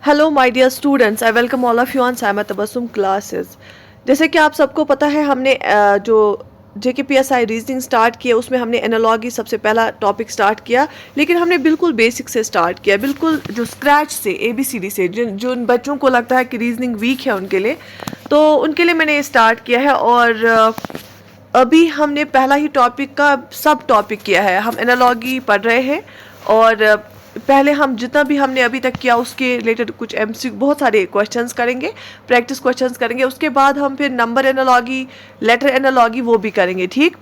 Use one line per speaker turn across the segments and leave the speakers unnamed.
Hello my dear students, I welcome all of you on Saima Tabassum classes. जैसे कि आप सबको पता है, हमने जो JKPSI रीजनिंग स्टार्ट किया उसमें हमने एनालॉजी सबसे पहला टॉपिक स्टार्ट किया, लेकिन हमने बिल्कुल बेसिक से स्टार्ट किया, बिल्कुल जो स्क्रैच से ABCD से। जिन बच्चों को लगता है कि रीजनिंग वीक है उनके लिए, तो उनके लिए मैंने स्टार्ट किया है। और अभी हमने पहला ही टॉपिक का सब टॉपिक किया है। हम एनालॉजी पढ़ रहे हैं और पहले हम जितना भी हमने अभी तक किया उसके रिलेटेड कुछ MCQ बहुत सारे क्वेश्चंस करेंगे, प्रैक्टिस क्वेश्चंस करेंगे। उसके बाद हम फिर नंबर एनालॉजी, लेटर एनालॉजी वो भी करेंगे। ठीक,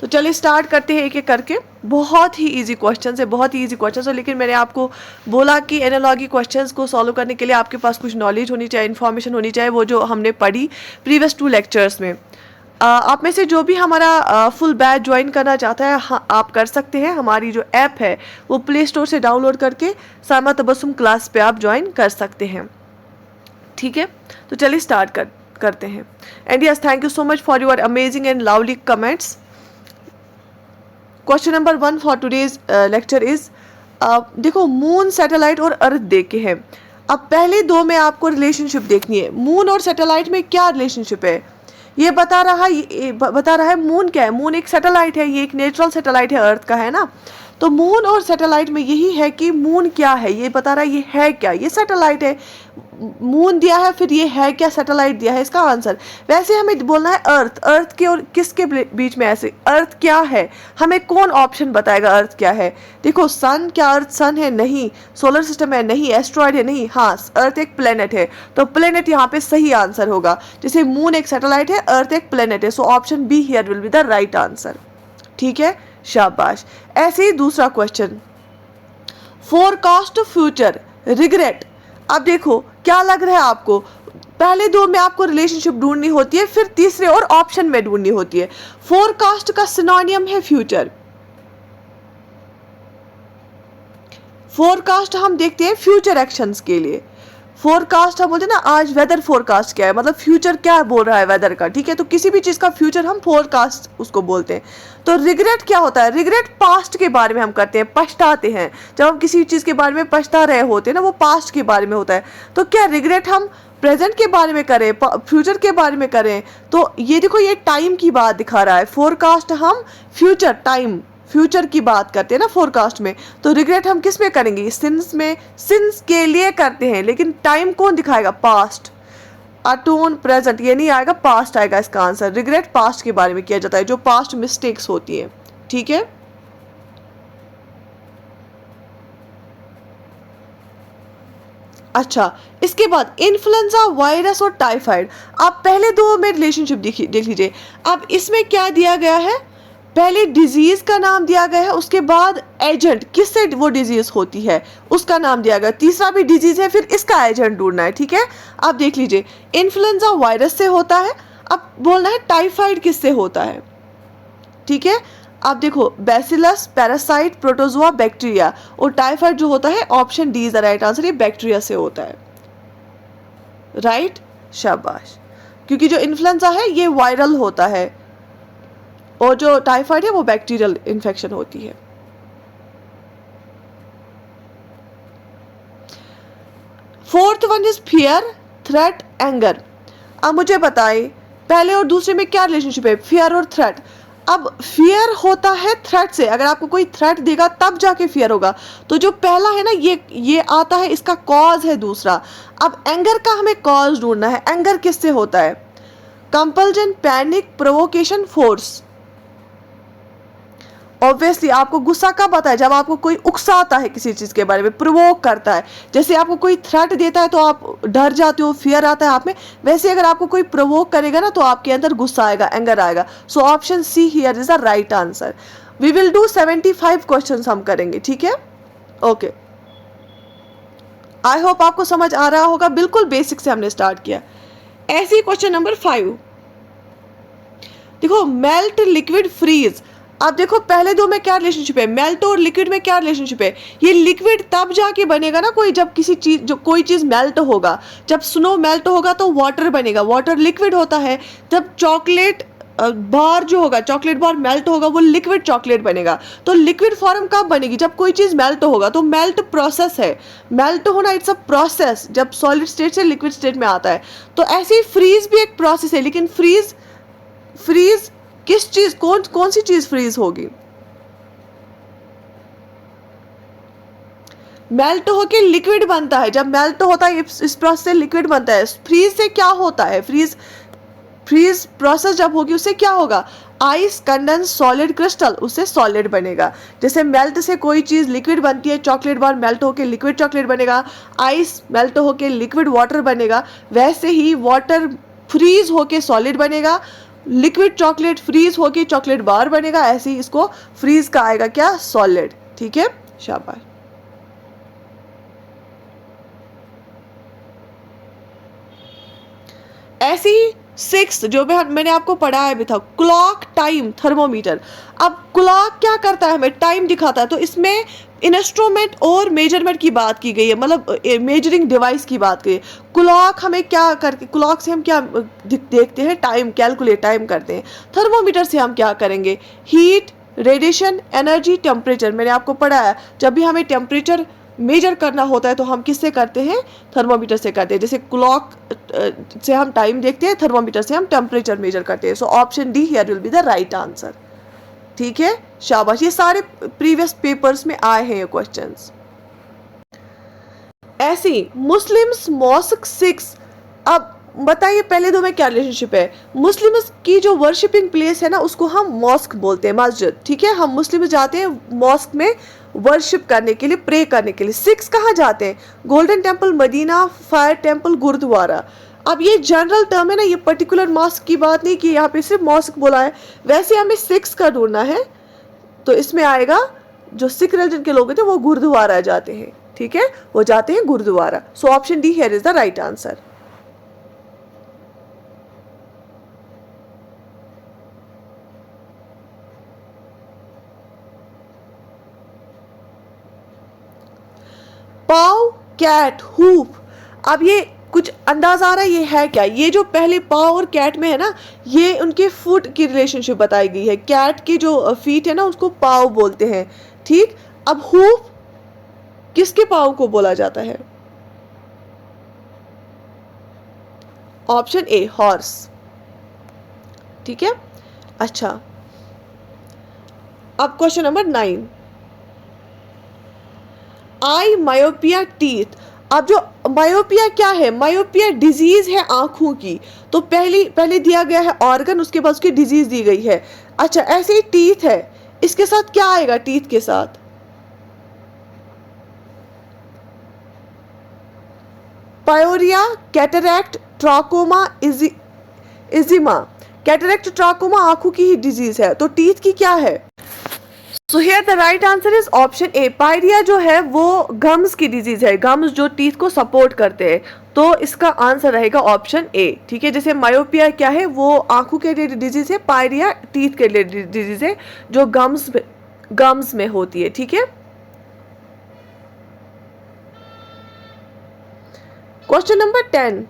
तो चलिए स्टार्ट करते हैं एक एक करके। बहुत ही इजी क्वेश्चंस है, बहुत ही इजी क्वेश्चंस है, लेकिन मैंने आपको बोला कि एनालॉजी क्वेश्चंस को सॉल्व करने के लिए आपके पास कुछ नॉलेज होनी चाहिए, इन्फॉर्मेशन होनी चाहिए, वो जो हमने पढ़ी प्रीवियस 2 लेक्चर्स में। आप में से जो भी हमारा फुल बैच ज्वाइन करना चाहता है, हाँ, आप कर सकते हैं। हमारी जो ऐप है वो प्ले स्टोर से डाउनलोड करके साइमा तबस्सुम क्लास पे आप ज्वाइन कर सकते हैं। ठीक है, तो चलिए स्टार्ट करते हैं। And yes, thank you so much for your amazing and lovely comments. Question number 1 for today's lecture is, देखो मून, सैटेलाइट और अर्थ देखे हैं। अब पहले दो में आपको रिलेशनशिप देखनी है। मून और सैटेलाइट में क्या रिलेशनशिप है ये बता रहा है। मून क्या है? मून एक सैटेलाइट है, ये एक नेचुरल सैटेलाइट है, अर्थ का है ना। तो मून और सैटेलाइट में यही है कि मून क्या है, ये बता रहा है। ये है क्या? ये सैटेलाइट है। मून दिया है, फिर ये है क्या? सैटेलाइट दिया है। इसका आंसर वैसे हमें बोलना है अर्थ। अर्थ के और किसके बीच में? ऐसे अर्थ क्या है, हमें कौन ऑप्शन बताएगा अर्थ क्या है? देखो, सन, क्या अर्थ सन है? नहीं। सोलर सिस्टम है? नहीं। एस्ट्रॉयड है? नहीं। हाँ, अर्थ एक प्लेनेट है, तो प्लेनेट यहाँ पे सही आंसर होगा। जैसे मून एक सैटेलाइट है, अर्थ एक प्लेनेट है, सो option B here will be the right answer. ठीक है, शाबाश। ऐसे ही दूसरा क्वेश्चन, फोरकास्ट फ्यूचर, रिग्रेट। अब देखो क्या लग रहा है आपको, पहले दो में आपको रिलेशनशिप ढूंढनी होती है, फिर तीसरे और ऑप्शन में ढूंढनी होती है। फोरकास्ट का सिनोनियम है फ्यूचर। फोरकास्ट हम देखते हैं फ्यूचर एक्शंस के लिए। फोरकास्ट हम बोलते हैं ना, आज वेदर फोरकास्ट क्या है, मतलब फ्यूचर क्या बोल रहा है वेदर का। ठीक है, तो किसी भी चीज का फ्यूचर हम फोरकास्ट उसको बोलते हैं। तो रिग्रेट क्या होता है? रिग्रेट पास्ट के बारे में हम करते हैं, पछताते हैं। जब हम किसी चीज के बारे में पछता रहे होते हैं ना, वो पास्ट के बारे में होता है। तो क्या रिग्रेट हम प्रेजेंट के बारे में करें, फ्यूचर के बारे में करें? तो ये देखो, ये टाइम की बात दिखा रहा है। फोरकास्ट हम फ्यूचर, टाइम, फ्यूचर की बात करते हैं ना फोरकास्ट में। तो रिग्रेट हम किस में करेंगे? सिंस में, सिंस के लिए करते हैं, लेकिन टाइम कौन दिखाएगा? पास्ट। अटोन, प्रेजेंट, ये नहीं आएगा, पास्ट आएगा इसका आंसर। रिग्रेट पास्ट के बारे में किया जाता है, जो पास्ट मिस्टेक्स होती है। ठीक है, अच्छा, इसके बाद इन्फ्लुएंजा वायरस और टाइफाइड। आप पहले दो में रिलेशनशिप देख लीजिए। अब इसमें क्या दिया गया है? पहले डिजीज का नाम दिया गया है, उसके बाद एजेंट, किससे वो डिजीज होती है उसका नाम दिया गया। तीसरा भी डिजीज है, फिर इसका एजेंट ढूंढना है। ठीक है, आप देख लीजिए, इन्फ्लुएंजा वायरस से होता है। अब बोलना है टाइफाइड किससे होता है। ठीक है, आप देखो, बैसिलस, पैरासाइट, प्रोटोजोआ, बैक्टीरिया। और टाइफाइड जो होता है, option D is the right answer, ये बैक्टीरिया से होता है। राइट, शाबाश। क्योंकि जो इन्फ्लुएंजा है ये वायरल होता है, और जो टाइफाइड है वो बैक्टीरियल इन्फेक्शन होती है। Fourth one is fear, threat, anger. अब मुझे बताइए, पहले और दूसरे में क्या रिलेशनशिप है? फियर और थ्रेट। अब फियर होता है थ्रेट से, अगर आपको कोई थ्रेट देगा तब जाके फियर होगा। तो जो पहला है ना, ये आता है, इसका कॉज है दूसरा। अब एंगर का हमें कॉज ढूंढना है। एंगर किससे होता है? Compulsion, panic, provocation, force. Obviously आपको गुस्सा कब आता है? जब आपको कोई उकसाता है किसी चीज के बारे में, प्रोवोक करता है। जैसे आपको कोई थ्रेट देता है तो आप डर जाते हो, फियर आता है आप में। वैसे अगर आपको कोई प्रोवोक करेगा ना, तो आपके अंदर गुस्सा आएगा, एंगर आएगा। So option C here is the right answer. We will do 75 questions हम करेंगे। ठीक है, ओके। आई होप आपको समझ आ रहा होगा, बिल्कुल बेसिक से हमने स्टार्ट किया। ऐसे ही क्वेश्चन नंबर 5, देखो, मेल्ट, लिक्विड, फ्रीज। अब देखो पहले दो में क्या रिलेशनशिप है? मेल्ट और लिक्विड में क्या रिलेशनशिप है? ये लिक्विड तब जाके बनेगा ना कोई, जब किसी चीज, जो कोई चीज मेल्ट होगा। जब स्नो मेल्ट होगा तो वाटर बनेगा, वाटर लिक्विड होता है। जब चॉकलेट बार जो होगा, चॉकलेट बार मेल्ट होगा, वो लिक्विड चॉकलेट बनेगा। तो लिक्विड फॉर्म कब बनेगी? जब कोई चीज़ मेल्ट होगा। तो मेल्ट प्रोसेस है, मेल्ट होना इट्स अ प्रोसेस, जब सॉलिड स्टेट से लिक्विड स्टेट में आता है। तो ऐसे ही फ्रीज भी एक प्रोसेस है, लेकिन फ्रीज फ्रीज किस चीज़, कौन सी चीज़ फ्रीज होगी? मेल्ट होके लिक्विड बनता है, जब मेल्ट होता है इस प्रोसेस से लिक्विड बनता है। फ्रीज से क्या होता है? फ्रीज प्रोसेस जब होगी उससे क्या होगा? आइस कंडेंस सॉलिड क्रिस्टल, उससे सॉलिड बनेगा। जैसे मेल्ट से कोई चीज़ लिक्विड बनती है, चॉकलेट बार मेल्ट होके लिक्विड चॉकलेट बनेगा, आइस मेल्ट होके लिक्विड वाटर बनेगा, वैसे ही वाटर फ्रीज होके सॉलिड बनेगा, लिक्विड चॉकलेट फ्रीज होके चॉकलेट बार बनेगा। ऐसे ही इसको फ्रीज का आएगा क्या? सॉलिड। ठीक है, शाबाश। ऐसे ही 6 जो मैंने आपको पढ़ाया भी था, क्लॉक टाइम थर्मोमीटर। अब क्लॉक क्या करता है? हमें टाइम दिखाता है। तो इसमें इंस्ट्रूमेंट और मेजरमेंट की बात की गई है, मतलब मेजरिंग डिवाइस की बात की है। क्लॉक हमें क्या करके, क्लॉक से हम क्या देखते हैं? टाइम कैलकुलेट, टाइम करते हैं। थर्मोमीटर से हम क्या करेंगे? Heat, radiation, energy, temperature. मैंने आपको पढ़ाया, जब भी हमें टेम्परेचर मेजर करना होता है तो हम किससे करते हैं? थर्मोमीटर से करते हैं। जैसे क्लॉक से हम टाइम देखते हैं, थर्मोमीटर से हम टेम्परेचर मेजर करते हैं। सो option D here will be the right answer. ठीक है, शाबाश। ये सारे प्रीवियस पेपर्स में आए हैं ये क्वेश्चंस। ऐसे ही मुस्लिम्स मॉस्क 6। अब बताइए पहले दो में क्या रिलेशनशिप है? मुस्लिम्स की जो वर्शिपिंग प्लेस है ना, उसको हम मॉस्क बोलते हैं, मस्जिद। ठीक है, हम मुस्लिम जाते हैं मॉस्क में वर्शिप करने के लिए, प्रे करने के लिए। 6 कहाँ जाते हैं? Golden temple, Medina, fire temple, gurdwara. अब ये जनरल टर्म है ना, ये पर्टिकुलर मॉस्क की बात नहीं कि यहाँ पे सिर्फ मॉस्क बोला है। वैसे हमें 6 का ढूंढना है, तो इसमें आएगा जो सिख रिलीजन के लोग होते हैं वो गुरुद्वारा जाते हैं। ठीक है, वो जाते हैं gurdwara. So option D here is the right answer. Paw, cat, hoof. अब ये कुछ अंदाजा आ रहा है ये है क्या? ये जो पहले पाव और कैट में है ना, ये उनके फुट की रिलेशनशिप बताई गई है। कैट की जो फीट है ना, उसको पाव बोलते हैं। ठीक, अब हूफ किसके पाव को बोला जाता है? Option A, horse. ठीक है, अच्छा। अब क्वेश्चन नंबर 9, आई मायोपिया टीथ। अब जो मायोपिया क्या है? मायोपिया डिजीज है आंखों की। तो पहले दिया गया है ऑर्गन, उसके बाद उसकी डिजीज दी गई है। अच्छा, ऐसे ही टीथ है, इसके साथ क्या आएगा? टीथ के साथ pyorrhoea, cataract, trachoma, eczema. Cataract, trachoma आंखों की ही डिजीज है, तो टीथ की क्या है? So here the right answer is option A. Pyorrhoea जो है वो गम्स की डिजीज है, गम्स जो टीथ को सपोर्ट करते हैं। तो इसका आंसर रहेगा ऑप्शन ए। ठीक है, जैसे मायोपिया क्या है? वो आंखों के लिए डिजीज है, पायरिया टीथ के लिए डिजीज है, जो गम्स में होती है। ठीक है, क्वेश्चन नंबर 10,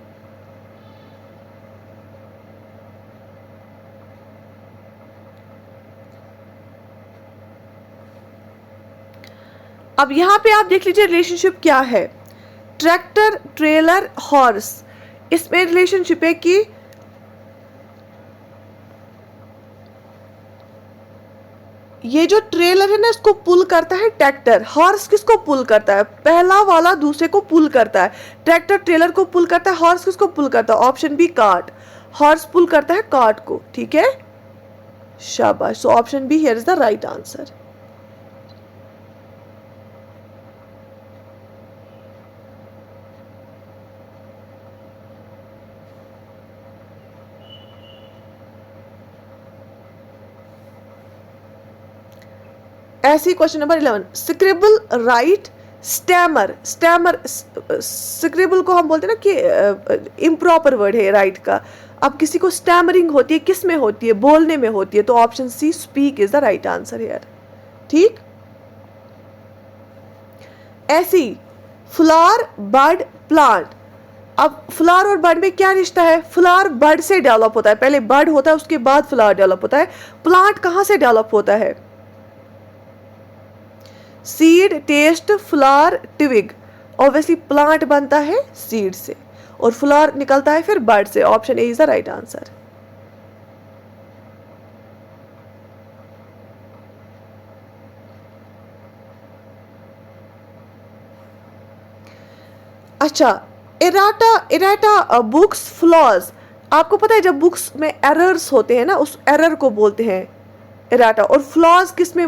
अब यहां पे आप देख लीजिए रिलेशनशिप क्या है। ट्रैक्टर, ट्रेलर, हॉर्स, इसमें रिलेशनशिप है कि ये जो ट्रेलर है ना, इसको पुल करता है ट्रैक्टर। हॉर्स किसको पुल करता है? पहला वाला दूसरे को पुल करता है। ट्रैक्टर ट्रेलर को पुल करता है, हॉर्स किसको पुल करता है? Option B, cart. Horse pull करता है कार्ट को। ठीक है, शाबाश। So option B here is the right answer. ऐसी question number 11, scribble, right, stammer. Scribble को हम बोलते हैं ना कि इम्प्रॉपर वर्ड है राइट का। अब किसी को स्टैमरिंग होती है, किस में होती है? बोलने में होती है। तो option C, speak is the right answer here. ठीक, ऐसी फ्लावर, बर्ड, प्लांट। अब फ्लावर और बड में क्या रिश्ता है? फ्लावर बड से डेवलप होता है, पहले बड होता है उसके बाद फ्लावर डेवलप होता है। प्लांट कहां से डेवलप होता है? Seed, taste, flower, twig. Obviously plant बनता है सीड से और फ्लावर निकलता है फिर बड से। Option A is the right answer. अच्छा, एराटा बुक्स फ्लॉज। आपको पता है जब बुक्स में एरर्स होते हैं ना, उस एरर को बोलते हैं एराटा। और फ्लॉज किस में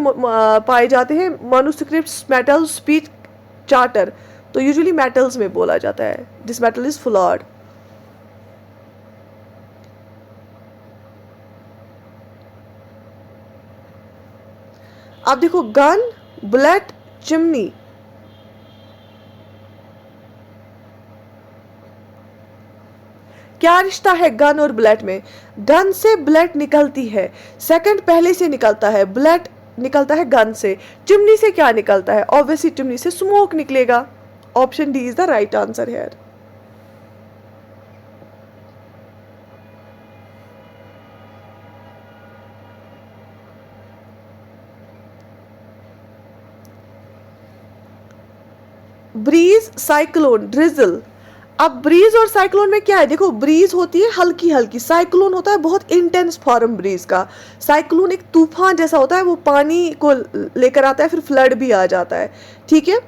पाए जाते हैं? Manuscripts, metal, speech, charter. तो यूजुअली मेटल्स में बोला जाता है, दिस मेटल इज फ्लॉड। अब देखो, गन, बुलेट, चिमनी। क्या रिश्ता है गन और बुलेट में? गन से बुलेट निकलती है, सेकंड पहले से निकलता है, बुलेट निकलता है गन से। चिमनी से क्या निकलता है? ऑब्वियसली चिमनी से स्मोक निकलेगा। Option D is the right answer here. Breeze, cyclone, drizzle. अब ब्रीज और साइक्लोन में क्या है? देखो, ब्रीज होती है हल्की हल्की, साइक्लोन होता है बहुत इंटेंस फॉर्म ब्रीज का। साइक्लोन एक तूफान जैसा होता है, वो पानी को लेकर आता है, फिर फ्लड भी आ जाता है। ठीक है,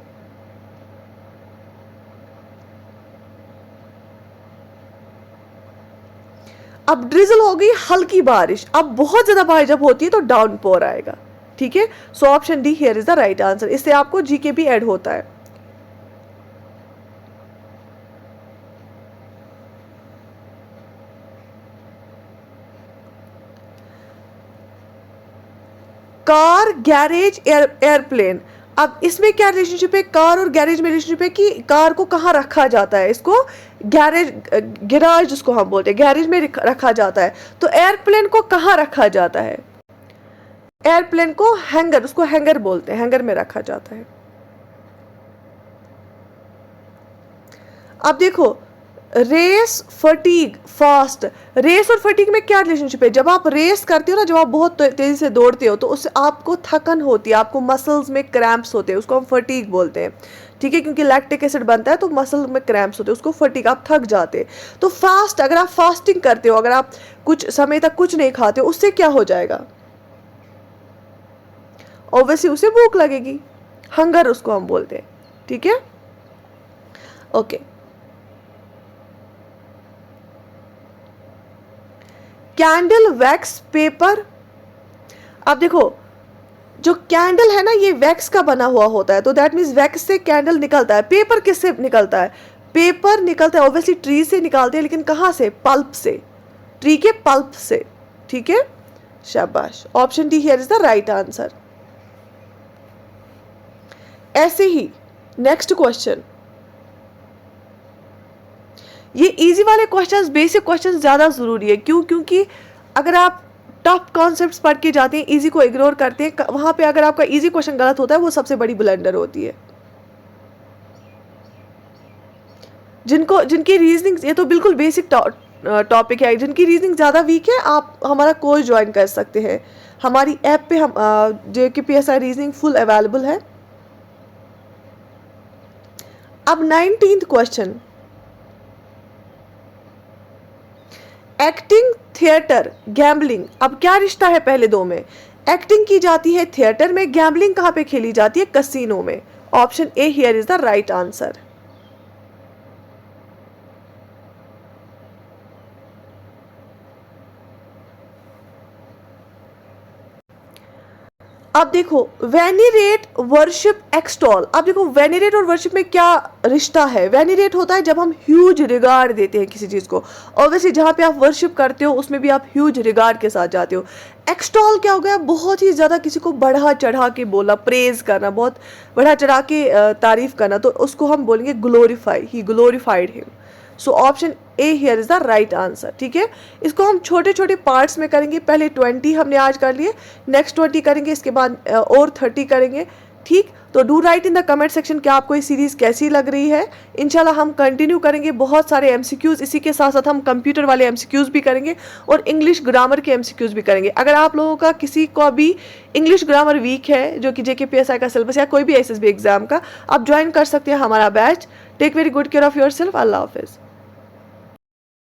अब ड्रिजल हो गई हल्की बारिश। अब बहुत ज्यादा बारिश जब होती है तो डाउनपोर आएगा। ठीक है, सो option D here is the right answer. इससे आपको जीके भी ऐड होता है। Car, garage, airplane. अब इसमें क्या रिलेशनशिप है? कार और गैरेज में रिलेशनशिप है कि कार को कहाँ रखा जाता है। इसको गैरेज, गिराज जिसको हम बोलते हैं, गैरेज में रखा जाता है। तो एयरप्लेन को कहाँ रखा जाता है? एयरप्लेन को हैंगर, उसको हैंगर बोलते हैं, हैंगर में रखा जाता है। अब देखो, रेस, फटीग, फास्ट। रेस और फटीग में क्या रिलेशनशिप है? जब आप रेस करते हो ना, जब आप बहुत तेजी से दौड़ते हो तो उससे आपको थकन होती है, आपको मसल्स में क्रैम्प्स होते हैं, उसको हम फटीग बोलते हैं। ठीक है, क्योंकि लैक्टिक एसिड बनता है तो मसल में क्रैम्प्स होते हैं, उसको फटीग, आप थक जाते हैं। तो फास्ट, अगर आप फास्टिंग करते हो, अगर आप कुछ समय तक कुछ नहीं खाते हो, उससे क्या हो जाएगा? ऑब्वियसली उसे भूख लगेगी, हंगर उसको हम बोलते हैं। ठीक है, ओके। Candle, wax, paper. अब देखो, जो कैंडल है ना, ये वैक्स का बना हुआ होता है, तो दैट मीन्स वैक्स से कैंडल निकलता है। पेपर किससे निकलता है? पेपर निकलता है ऑब्वियसली ट्री से निकालते हैं, लेकिन कहां से? पल्प से, ट्री के पल्प से। ठीक है, शाबाश। Option D here is the right answer. ऐसे ही नेक्स्ट क्वेश्चन, ये इजी वाले क्वेश्चंस, बेसिक क्वेश्चंस ज़्यादा ज़रूरी है। क्यों? क्योंकि अगर आप टफ कॉन्सेप्ट्स पढ़ के जाते हैं, इजी को इग्नोर करते हैं, वहां पे अगर आपका इजी क्वेश्चन गलत होता है, वो सबसे बड़ी ब्लंडर होती है। जिनकी रीजनिंग, ये तो बिल्कुल बेसिक टॉपिक है, जिनकी रीजनिंग ज़्यादा वीक है, आप हमारा कोर्स ज्वाइन कर सकते हैं। हमारी ऐप पे हम JKPSI रीजनिंग फुल अवेलेबल है। अब 19th question, acting, theatre, gambling. अब क्या रिश्ता है पहले दो में? एक्टिंग की जाती है थिएटर में, गैम्बलिंग कहां पे खेली जाती है? कसिनो में। Option A here is the right answer. अब देखो, वेनिरेट, वर्शिप, एक्सटॉल। अब देखो, वेनिरेट और वर्शिप में क्या रिश्ता है? वेनिरेट होता है जब हम ह्यूज रिगार्ड देते हैं किसी चीज को। ऑब्वियसली जहां पे आप वर्शिप करते हो उसमें भी आप ह्यूज रिगार्ड के साथ जाते हो। एक्सटॉल क्या हो गया? बहुत ही ज्यादा किसी को बढ़ा चढ़ा के बोला, प्रेज करना, बहुत बढ़ा चढ़ा के तारीफ करना, तो उसको हम बोलेंगे glorify, he glorified him. So option A here is the right answer. ठीक है, इसको हम छोटे छोटे पार्ट्स में करेंगे। पहले 20 हमने आज कर लिए, नेक्स्ट 20 करेंगे, इसके बाद और 30 करेंगे। ठीक, तो do right in the comment section कि आपको ये सीरीज़ कैसी लग रही है। इंशाल्लाह हम कंटिन्यू करेंगे बहुत सारे एमसीक्यूज़, इसी के साथ साथ हम कंप्यूटर वाले एमसीक्यूज़ भी करेंगे और इंग्लिश ग्रामर के एमसीक्यूज़ भी करेंगे। अगर आप लोगों का किसी को भी इंग्लिश ग्रामर वीक है, जो कि जेकेपीएसआई का सिलेबस या कोई भी एसएसबी एग्जाम का, आप ज्वाइन कर सकते हैं हमारा batch. Take very good care of yourself. अल्लाह हाफिज़।